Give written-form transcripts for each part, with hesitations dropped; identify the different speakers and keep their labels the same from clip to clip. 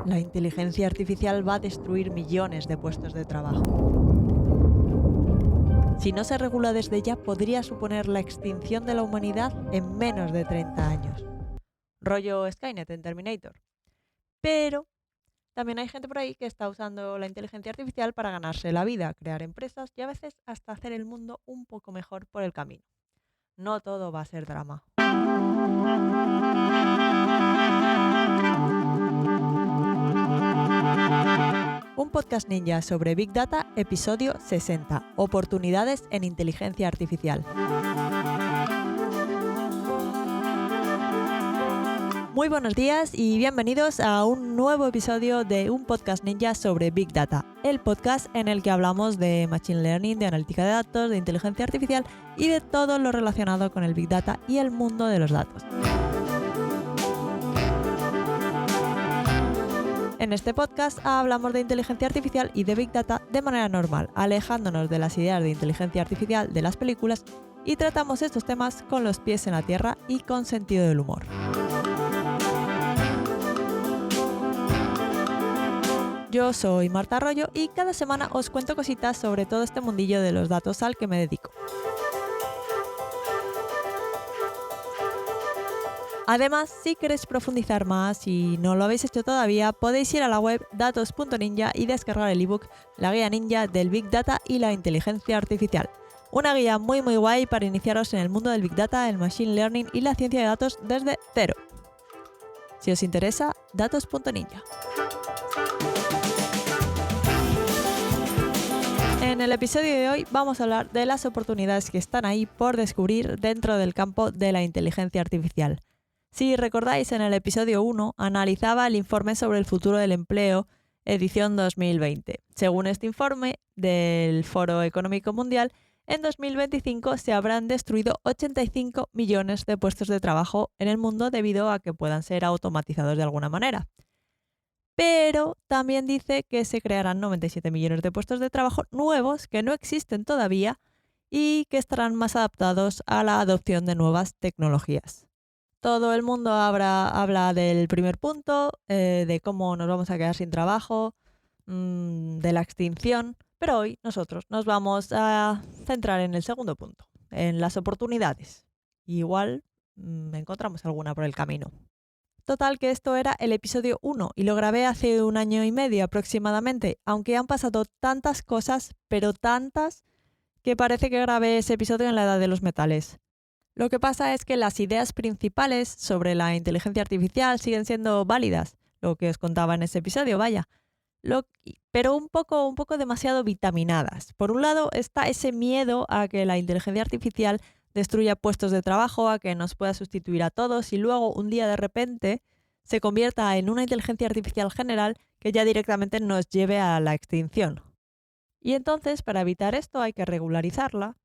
Speaker 1: La inteligencia artificial va a destruir millones de puestos de trabajo. Si no se regula desde ya, podría suponer la extinción de la humanidad en menos de 30 años. Rollo Skynet en Terminator. Pero también hay gente por ahí que está usando la inteligencia artificial para ganarse la vida, crear empresas y a veces hasta hacer el mundo un poco mejor por el camino. No todo va a ser drama. Un podcast ninja sobre Big Data, episodio 60. Oportunidades en inteligencia artificial. Muy buenos días y bienvenidos a un nuevo episodio de un podcast ninja sobre Big Data, el podcast en el que hablamos de Machine Learning, de analítica de datos, de inteligencia artificial y de todo lo relacionado con el Big Data y el mundo de los datos. En este podcast hablamos de inteligencia artificial y de Big Data de manera normal, alejándonos de las ideas de inteligencia artificial de las películas y tratamos estos temas con los pies en la tierra y con sentido del humor. Yo soy Marta Arroyo y cada semana os cuento cositas sobre todo este mundillo de los datos al que me dedico. Además, si queréis profundizar más y no lo habéis hecho todavía, podéis ir a la web datos.ninja y descargar el ebook La Guía Ninja del Big Data y la Inteligencia Artificial. Una guía muy guay para iniciaros en el mundo del Big Data, el Machine Learning y la ciencia de datos desde cero. Si os interesa, datos.ninja. En el episodio de hoy vamos a hablar de las oportunidades que están ahí por descubrir dentro del campo de la inteligencia artificial. Si recordáis, en el episodio 1 analizaba el informe sobre el futuro del empleo, edición 2020. Según este informe del Foro Económico Mundial, en 2025 se habrán destruido 85 millones de puestos de trabajo en el mundo debido a que puedan ser automatizados de alguna manera. Pero también dice que se crearán 97 millones de puestos de trabajo nuevos que no existen todavía y que estarán más adaptados a la adopción de nuevas tecnologías. Todo el mundo habla del primer punto, de cómo nos vamos a quedar sin trabajo, de la extinción, pero hoy nosotros nos vamos a centrar en el segundo punto, en las oportunidades. Igual encontramos alguna por el camino. Total, que esto era el episodio 1 y lo grabé hace 1 año y medio aproximadamente, aunque han pasado tantas cosas, pero tantas, que parece que grabé ese episodio en la edad de los metales. Lo que pasa es que las ideas principales sobre la inteligencia artificial siguen siendo válidas, lo que os contaba en ese episodio, vaya, pero un poco demasiado vitaminadas. Por un lado está ese miedo a que la inteligencia artificial destruya puestos de trabajo, a que nos pueda sustituir a todos y luego un día de repente se convierta en una inteligencia artificial general que ya directamente nos lleve a la extinción. Y entonces, para evitar esto, hay que regularizarla.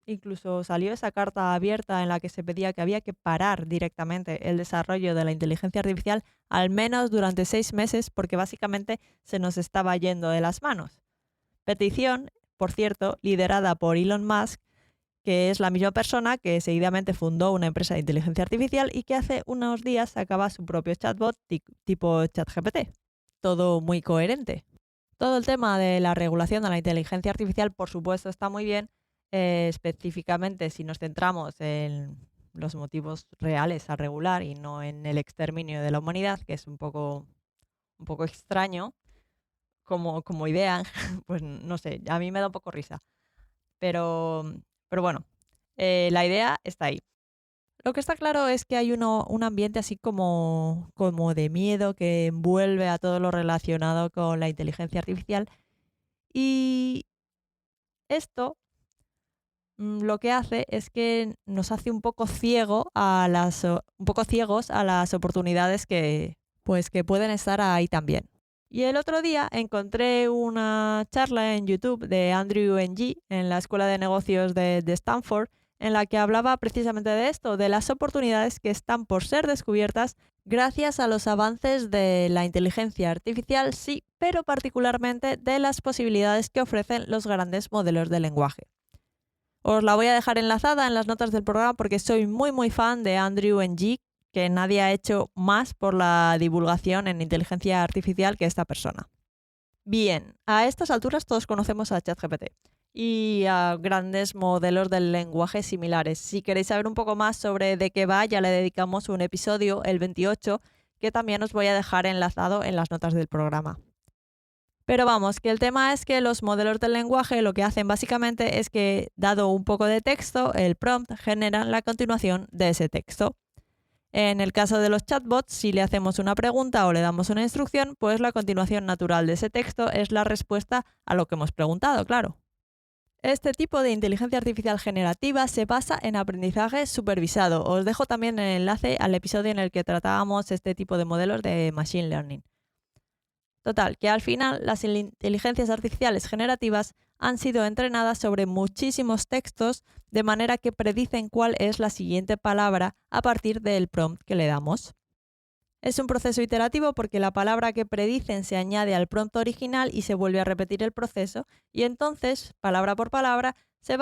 Speaker 1: Incluso salió esa carta abierta en la que se pedía que había que parar directamente el desarrollo de la inteligencia artificial, al menos durante 6 meses, porque básicamente se nos estaba yendo de las manos. Petición, por cierto, liderada por Elon Musk, que es la misma persona que seguidamente fundó una empresa de inteligencia artificial y que hace unos días sacaba su propio chatbot tipo ChatGPT. Todo muy coherente. Todo el tema de la regulación de la inteligencia artificial, por supuesto, está muy bien, específicamente si nos centramos en los motivos reales a regular y no en el exterminio de la humanidad, que es un poco extraño como idea, pues no sé, a mí me da un poco risa. Pero bueno, la idea está ahí. Lo que está claro es que hay un ambiente así como de miedo que envuelve a todo lo relacionado con la inteligencia artificial. Y esto lo que hace es que nos hace un poco ciegos a las oportunidades que pueden estar ahí también. Y el otro día encontré una charla en YouTube de Andrew Ng en la Escuela de Negocios de Stanford, en la que hablaba precisamente de esto, de las oportunidades que están por ser descubiertas gracias a los avances de la inteligencia artificial, sí, pero particularmente de las posibilidades que ofrecen los grandes modelos de lenguaje. Os la voy a dejar enlazada en las notas del programa porque soy muy fan de Andrew Ng, que nadie ha hecho más por la divulgación en inteligencia artificial que esta persona. Bien, a estas alturas todos conocemos a ChatGPT y a grandes modelos del lenguaje similares. Si queréis saber un poco más sobre de qué va, ya le dedicamos un episodio, el 28, que también os voy a dejar enlazado en las notas del programa. Pero vamos, que el tema es que los modelos del lenguaje lo que hacen básicamente es que, dado un poco de texto, el prompt genera la continuación de ese texto. En el caso de los chatbots, si le hacemos una pregunta o le damos una instrucción, pues la continuación natural de ese texto es la respuesta a lo que hemos preguntado, claro. Este tipo de inteligencia artificial generativa se basa en aprendizaje supervisado. Os dejo también el enlace al episodio en el que tratábamos este tipo de modelos de Machine Learning. Total, que al final las inteligencias artificiales generativas han sido entrenadas sobre muchísimos textos de manera que predicen cuál es la siguiente palabra a partir del prompt que le damos. Es un proceso iterativo porque la palabra que predicen se añade al prompt original y se vuelve a repetir el proceso y entonces, palabra por palabra, se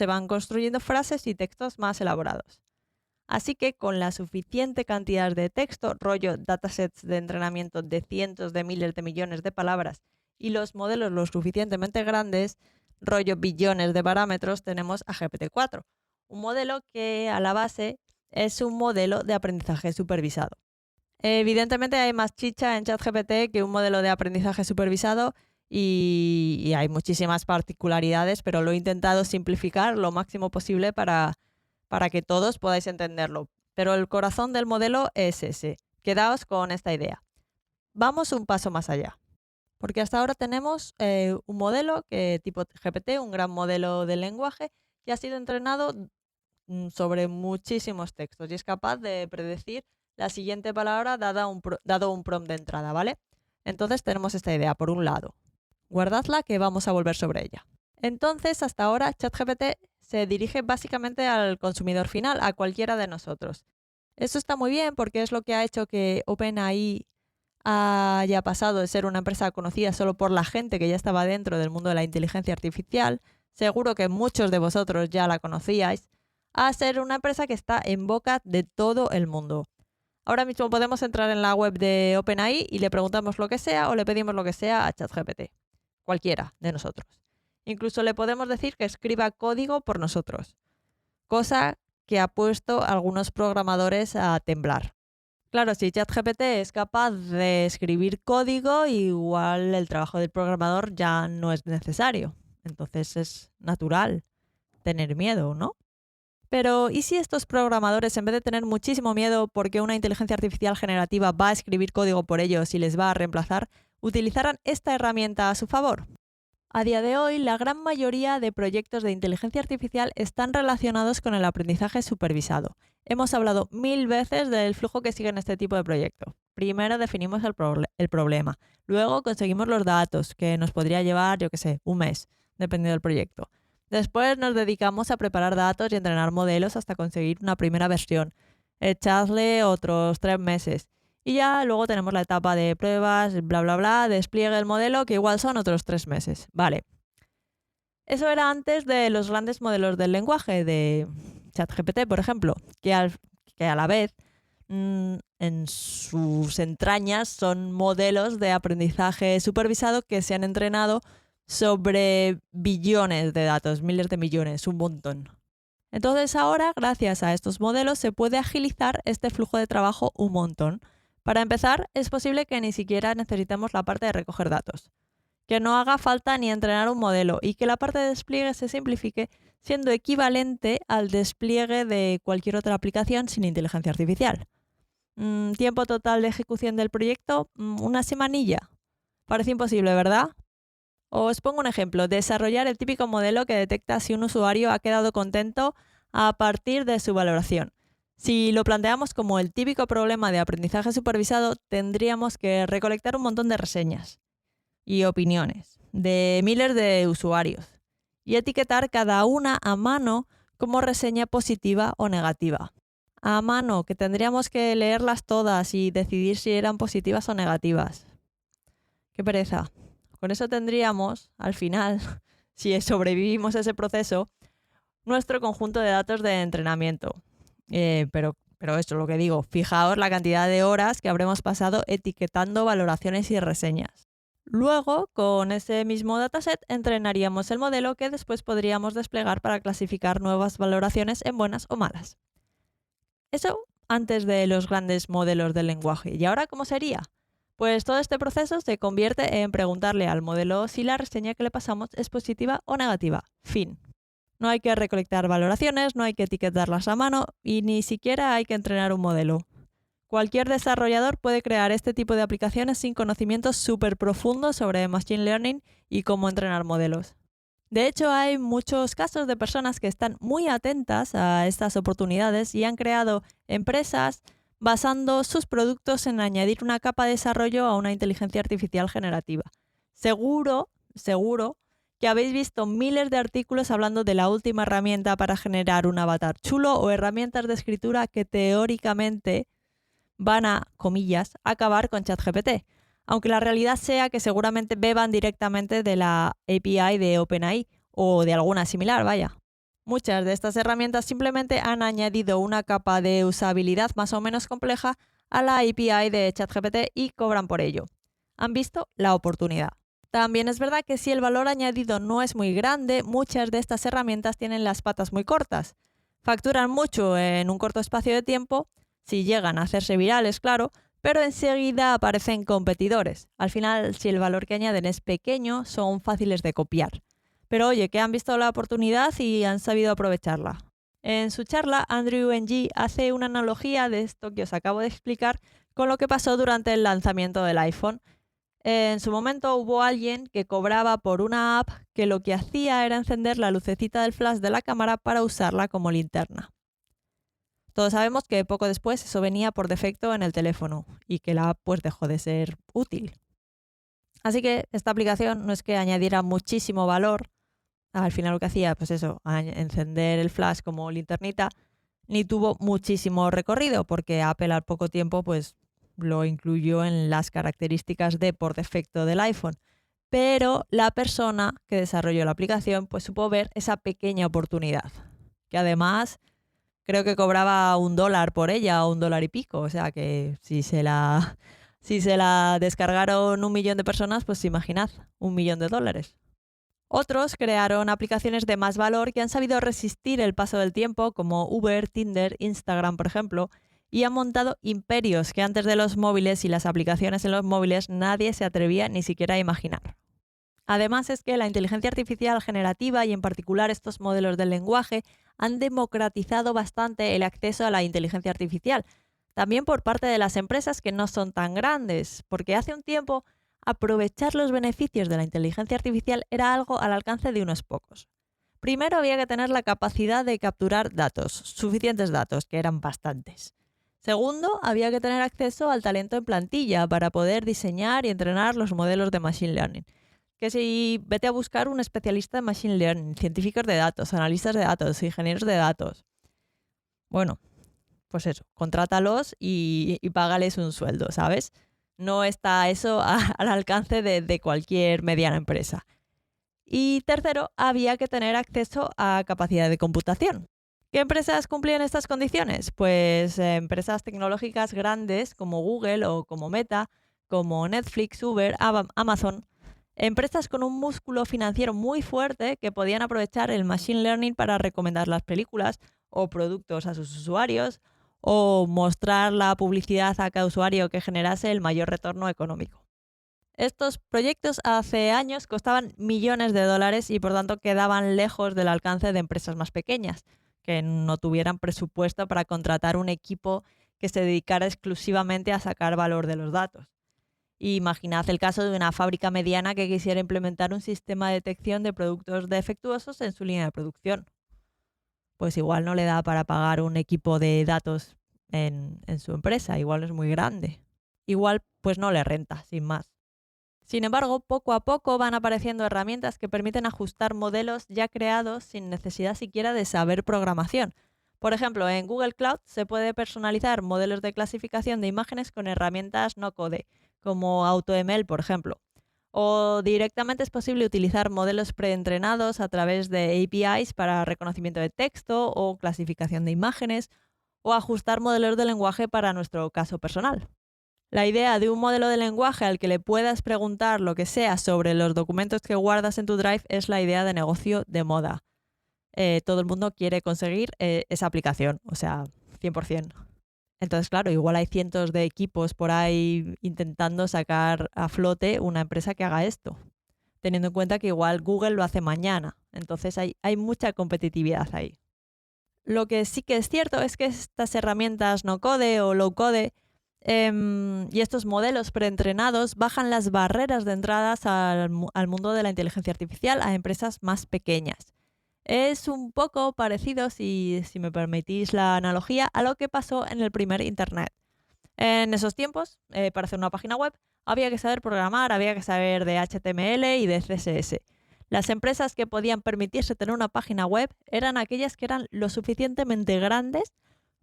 Speaker 1: van construyendo frases y textos más elaborados. Así que con la suficiente cantidad de texto, rollo datasets de entrenamiento de cientos de miles de millones de palabras y los modelos lo suficientemente grandes, rollo billones de parámetros, tenemos a GPT-4, un modelo que a la base es un modelo de aprendizaje supervisado. Evidentemente hay más chicha en ChatGPT que un modelo de aprendizaje supervisado y hay muchísimas particularidades, pero lo he intentado simplificar lo máximo posible para que todos podáis entenderlo. Pero el corazón del modelo es ese. Quedaos con esta idea. Vamos un paso más allá. Porque hasta ahora tenemos un modelo que tipo GPT, un gran modelo de lenguaje, que ha sido entrenado sobre muchísimos textos y es capaz de predecir la siguiente palabra dado un prompt de entrada, ¿vale? Entonces tenemos esta idea, por un lado. Guardadla que vamos a volver sobre ella. Entonces, hasta ahora, ChatGPT se dirige básicamente al consumidor final, a cualquiera de nosotros. Eso está muy bien porque es lo que ha hecho que OpenAI haya pasado de ser una empresa conocida solo por la gente que ya estaba dentro del mundo de la inteligencia artificial, seguro que muchos de vosotros ya la conocíais, a ser una empresa que está en boca de todo el mundo. Ahora mismo podemos entrar en la web de OpenAI y le preguntamos lo que sea o le pedimos lo que sea a ChatGPT, cualquiera de nosotros. Incluso le podemos decir que escriba código por nosotros, cosa que ha puesto a algunos programadores a temblar. Claro, si ChatGPT es capaz de escribir código, igual el trabajo del programador ya no es necesario. Entonces es natural tener miedo, ¿no? Pero, ¿y si estos programadores, en vez de tener muchísimo miedo porque una inteligencia artificial generativa va a escribir código por ellos y les va a reemplazar, utilizaran esta herramienta a su favor? A día de hoy, la gran mayoría de proyectos de inteligencia artificial están relacionados con el aprendizaje supervisado. Hemos hablado 1000 veces del flujo que siguen este tipo de proyectos. Primero definimos el problema, luego conseguimos los datos, que nos podría llevar, yo qué sé, un mes, dependiendo del proyecto. Después nos dedicamos a preparar datos y entrenar modelos hasta conseguir una primera versión. Echadle otros 3 meses. Y ya luego tenemos la etapa de pruebas, bla, bla, bla, despliegue del modelo, que igual son otros 3 meses. Vale. Eso era antes de los grandes modelos del lenguaje, de ChatGPT, por ejemplo, que a la vez en sus entrañas son modelos de aprendizaje supervisado que se han entrenado sobre billones de datos, miles de millones, un montón. Entonces ahora, gracias a estos modelos, se puede agilizar este flujo de trabajo un montón. Para empezar, es posible que ni siquiera necesitemos la parte de recoger datos, que no haga falta ni entrenar un modelo y que la parte de despliegue se simplifique siendo equivalente al despliegue de cualquier otra aplicación sin inteligencia artificial. Tiempo total de ejecución del proyecto, una semanilla. Parece imposible, ¿verdad? Os pongo un ejemplo, desarrollar el típico modelo que detecta si un usuario ha quedado contento a partir de su valoración. Si lo planteamos como el típico problema de aprendizaje supervisado, tendríamos que recolectar un montón de reseñas y opiniones de miles de usuarios y etiquetar cada una a mano como reseña positiva o negativa. A mano, que tendríamos que leerlas todas y decidir si eran positivas o negativas. ¡Qué pereza! Con eso tendríamos, al final, si sobrevivimos a ese proceso, nuestro conjunto de datos de entrenamiento. Pero Pero esto es lo que digo, fijaos la cantidad de horas que habremos pasado etiquetando valoraciones y reseñas. Luego, con ese mismo dataset, entrenaríamos el modelo que después podríamos desplegar para clasificar nuevas valoraciones en buenas o malas. Eso antes de los grandes modelos del lenguaje. ¿Y ahora cómo sería? Pues todo este proceso se convierte en preguntarle al modelo si la reseña que le pasamos es positiva o negativa. Fin. No hay que recolectar valoraciones, no hay que etiquetarlas a mano y ni siquiera hay que entrenar un modelo. Cualquier desarrollador puede crear este tipo de aplicaciones sin conocimientos súper profundos sobre Machine Learning y cómo entrenar modelos. De hecho, hay muchos casos de personas que están muy atentas a estas oportunidades y han creado empresas basando sus productos en añadir una capa de desarrollo a una inteligencia artificial generativa. Seguro que habéis visto miles de artículos hablando de la última herramienta para generar un avatar chulo o herramientas de escritura que teóricamente van a, comillas, acabar con ChatGPT, aunque la realidad sea que seguramente beban directamente de la API de OpenAI o de alguna similar, vaya. Muchas de estas herramientas simplemente han añadido una capa de usabilidad más o menos compleja a la API de ChatGPT y cobran por ello. Han visto la oportunidad. También es verdad que si el valor añadido no es muy grande, muchas de estas herramientas tienen las patas muy cortas. Facturan mucho en un corto espacio de tiempo, si llegan a hacerse virales, claro, pero enseguida aparecen competidores. Al final, si el valor que añaden es pequeño, son fáciles de copiar. Pero oye, que han visto la oportunidad y han sabido aprovecharla. En su charla, Andrew Ng hace una analogía de esto que os acabo de explicar con lo que pasó durante el lanzamiento del iPhone. En su momento hubo alguien que cobraba por una app que lo que hacía era encender la lucecita del flash de la cámara para usarla como linterna. Todos sabemos que poco después eso venía por defecto en el teléfono y que la app pues dejó de ser útil. Así que esta aplicación no es que añadiera muchísimo valor, al final lo que hacía pues eso, encender el flash como linternita, ni tuvo muchísimo recorrido porque Apple al poco tiempo pues lo incluyó en las características de por defecto del iPhone. Pero la persona que desarrolló la aplicación pues supo ver esa pequeña oportunidad, que además creo que cobraba $1 por ella o $1 y pico. O sea que si se la descargaron 1 millón de personas, pues imaginad, $1 millón. Otros crearon aplicaciones de más valor que han sabido resistir el paso del tiempo, como Uber, Tinder, Instagram, por ejemplo, y han montado imperios que antes de los móviles y las aplicaciones en los móviles nadie se atrevía ni siquiera a imaginar. Además es que la inteligencia artificial generativa y en particular estos modelos del lenguaje han democratizado bastante el acceso a la inteligencia artificial, también por parte de las empresas que no son tan grandes, porque hace un tiempo aprovechar los beneficios de la inteligencia artificial era algo al alcance de unos pocos. Primero había que tener la capacidad de capturar datos, suficientes datos, que eran bastantes. Segundo, había que tener acceso al talento en plantilla para poder diseñar y entrenar los modelos de Machine Learning. Que si vete a buscar un especialista en Machine Learning, científicos de datos, analistas de datos, ingenieros de datos. Bueno, pues eso, contrátalos y págales un sueldo, ¿sabes? No está eso al alcance de cualquier mediana empresa. Y tercero, había que tener acceso a capacidad de computación. ¿Qué empresas cumplían estas condiciones? Pues empresas tecnológicas grandes como Google o como Meta, como Netflix, Uber, Amazon. Empresas con un músculo financiero muy fuerte que podían aprovechar el Machine Learning para recomendar las películas o productos a sus usuarios o mostrar la publicidad a cada usuario que generase el mayor retorno económico. Estos proyectos hace años costaban millones de dólares y por tanto quedaban lejos del alcance de empresas más pequeñas, que no tuvieran presupuesto para contratar un equipo que se dedicara exclusivamente a sacar valor de los datos. Imaginad el caso de una fábrica mediana que quisiera implementar un sistema de detección de productos defectuosos en su línea de producción. Pues igual no le da para pagar un equipo de datos en su empresa, igual no es muy grande. Igual pues no le renta, sin más. Sin embargo, poco a poco van apareciendo herramientas que permiten ajustar modelos ya creados sin necesidad siquiera de saber programación. Por ejemplo, en Google Cloud se puede personalizar modelos de clasificación de imágenes con herramientas no-code, como AutoML, por ejemplo. O directamente es posible utilizar modelos preentrenados a través de APIs para reconocimiento de texto o clasificación de imágenes, o ajustar modelos de lenguaje para nuestro caso personal. La idea de un modelo de lenguaje al que le puedas preguntar lo que sea sobre los documentos que guardas en tu Drive es la idea de negocio de moda. Todo el mundo quiere conseguir esa aplicación, o sea, 100%. Entonces, claro, igual hay cientos de equipos por ahí intentando sacar a flote una empresa que haga esto, teniendo en cuenta que igual Google lo hace mañana. Entonces hay mucha competitividad ahí. Lo que sí que es cierto es que estas herramientas no code o low code y estos modelos preentrenados bajan las barreras de entradas al mundo de la inteligencia artificial a empresas más pequeñas. Es un poco parecido, si me permitís la analogía, a lo que pasó en el primer Internet. En esos tiempos, para hacer una página web, había que saber programar, había que saber de HTML y de CSS. Las empresas que podían permitirse tener una página web eran aquellas que eran lo suficientemente grandes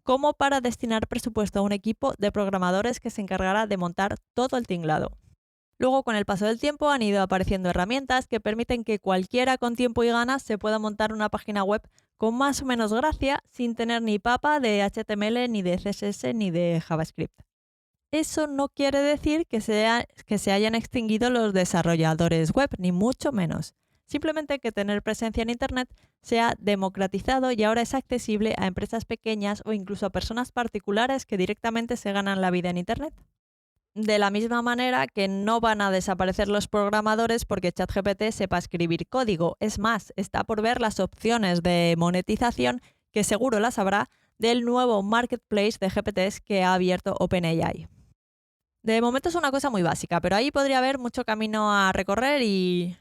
Speaker 1: como para destinar presupuesto a un equipo de programadores que se encargara de montar todo el tinglado. Luego, con el paso del tiempo, han ido apareciendo herramientas que permiten que cualquiera con tiempo y ganas se pueda montar una página web con más o menos gracia, sin tener ni papa de HTML, ni de CSS, ni de JavaScript. Eso no quiere decir que se hayan extinguido los desarrolladores web, ni mucho menos. Simplemente que tener presencia en Internet se ha democratizado y ahora es accesible a empresas pequeñas o incluso a personas particulares que directamente se ganan la vida en Internet. De la misma manera que no van a desaparecer los programadores porque ChatGPT sepa escribir código. Es más, está por ver las opciones de monetización, que seguro las habrá, del nuevo marketplace de GPTs que ha abierto OpenAI. De momento es una cosa muy básica, pero ahí podría haber mucho camino a recorrer y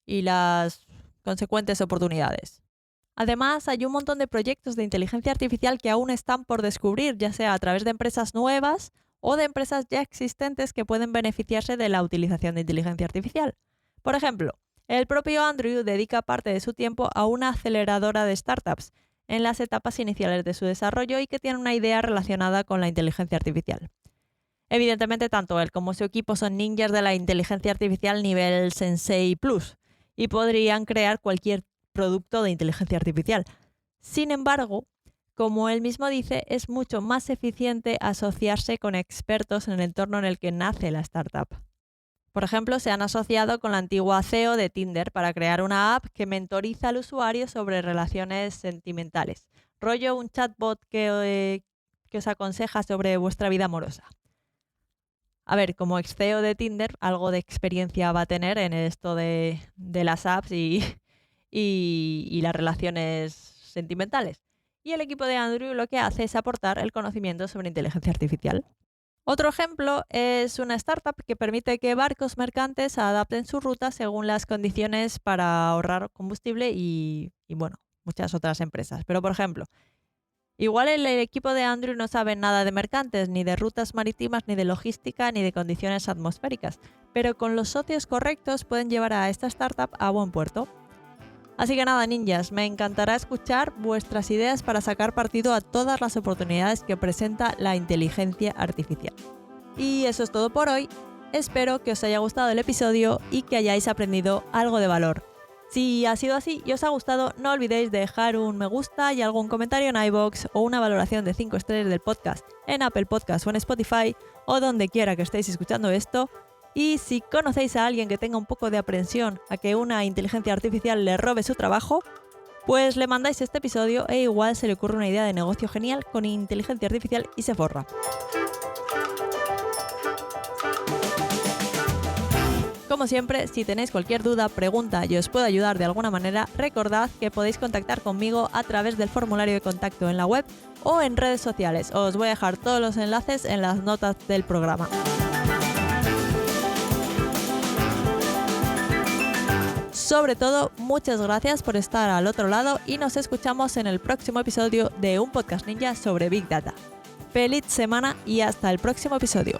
Speaker 1: las consecuentes oportunidades. Además, hay un montón de proyectos de inteligencia artificial que aún están por descubrir, ya sea a través de empresas nuevas o de empresas ya existentes que pueden beneficiarse de la utilización de inteligencia artificial. Por ejemplo, el propio Andrew dedica parte de su tiempo a una aceleradora de startups en las etapas iniciales de su desarrollo y que tiene una idea relacionada con la inteligencia artificial. Evidentemente, tanto él como su equipo son ninjas de la inteligencia artificial nivel Sensei Plus y podrían crear cualquier producto de inteligencia artificial. Sin embargo, como él mismo dice, es mucho más eficiente asociarse con expertos en el entorno en el que nace la startup. Por ejemplo, se han asociado con la antigua CEO de Tinder para crear una app que mentoriza al usuario sobre relaciones sentimentales. Rollo un chatbot que os aconseja sobre vuestra vida amorosa. A ver, como ex CEO de Tinder, algo de experiencia va a tener en esto de las apps y las relaciones sentimentales. Y el equipo de Andrew lo que hace es aportar el conocimiento sobre inteligencia artificial. Otro ejemplo es una startup que permite que barcos mercantes adapten su ruta según las condiciones para ahorrar combustible y muchas otras empresas. Pero, por ejemplo, igual el equipo de Andrew no sabe nada de mercantes, ni de rutas marítimas, ni de logística, ni de condiciones atmosféricas, pero con los socios correctos pueden llevar a esta startup a buen puerto. Así que nada, ninjas, me encantará escuchar vuestras ideas para sacar partido a todas las oportunidades que presenta la inteligencia artificial. Y eso es todo por hoy. Espero que os haya gustado el episodio y que hayáis aprendido algo de valor. Si ha sido así y os ha gustado, no olvidéis de dejar un me gusta y algún comentario en iVoox o una valoración de 5 estrellas del podcast en Apple Podcast o en Spotify o donde quiera que estéis escuchando esto. Y si conocéis a alguien que tenga un poco de aprensión a que una inteligencia artificial le robe su trabajo, pues le mandáis este episodio e igual se le ocurre una idea de negocio genial con inteligencia artificial y se forra. Como siempre, si tenéis cualquier duda, pregunta y os puedo ayudar de alguna manera, recordad que podéis contactar conmigo a través del formulario de contacto en la web o en redes sociales. Os voy a dejar todos los enlaces en las notas del programa. Sobre todo, muchas gracias por estar al otro lado y nos escuchamos en el próximo episodio de Un Podcast Ninja sobre Big Data. ¡Feliz semana y hasta el próximo episodio!